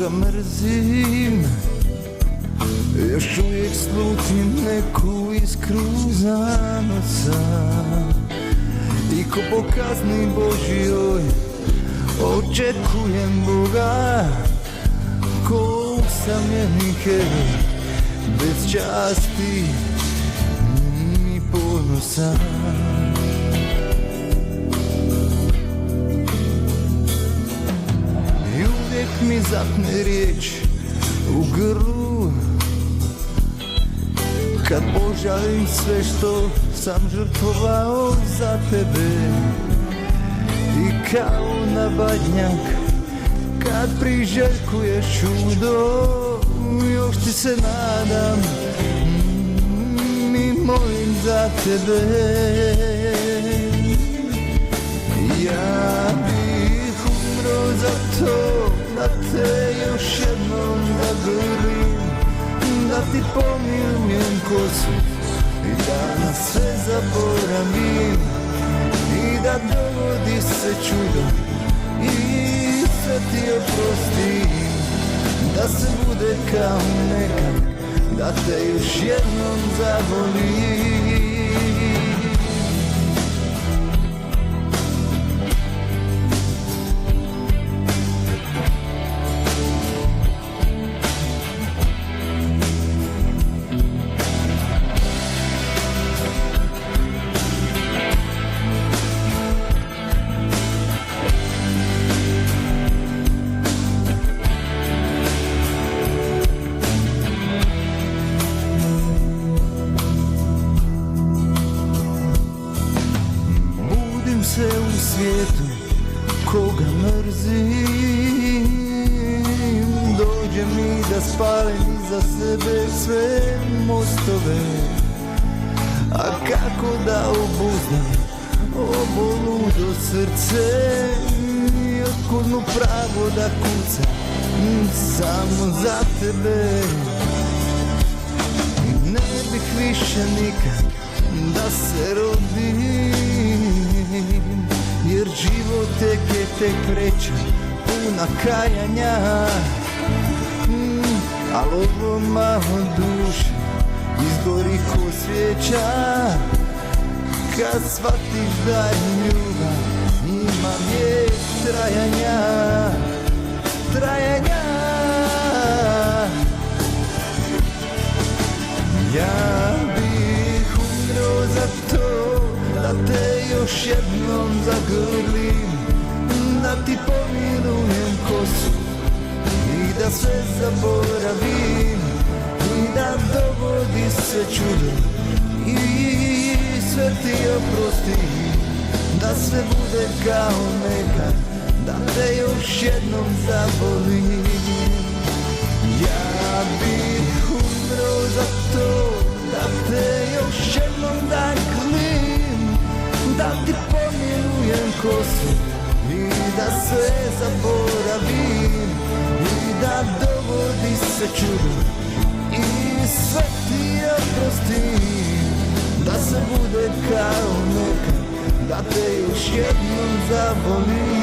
koga mrzim, još uvijek slutim neku iskru zanosa. I ko po kazni Božjoj očekujem Boga, ko usamljeni heroj bez časti i ponosa. I uvijek mi zapne riječ u grlu kad požalim sve što sam žrtvovao za tebe. I kao na badnjak kad priželjkuješ čudo, još ti se nadam i molim za tebe. Ja bih umro za to da te još jednom zagrlim, da ti pomilujem kosu i da na sve zaboravim, i da dogodi se čudo i sve ti oprostim, da se bude kao nekad, da te još jednom zavolim. Se u svijetu koga mrzim, dođe mi da spalim za sebe sve mostove. A kako da obuzdam ovo ludo srce, i otkud mu pravo da kucam samo za tebe. Ne bih više nikad da se rodim, jer život tek je tek vreća puna kajanja. Al ovo malo duše izgori ko svijeća, kad shvatiš da je ljubav ima vijek trajanja. Ja bih umro za to da te još jednom zagrlim, da ti pomilujem kosu i da sve zaboravim, i da dogodi se čudo i sve ti oprostim, da sve bude kao nekad, da te još jednom zavolim. Ja bih umro za to da te još jednom zagrlim, da ti pomilujem kosu i da sve zaboravim, i da dogodi se čudo i sve ti oprostim, da se bude kao nekad, da te još jednom zavolim.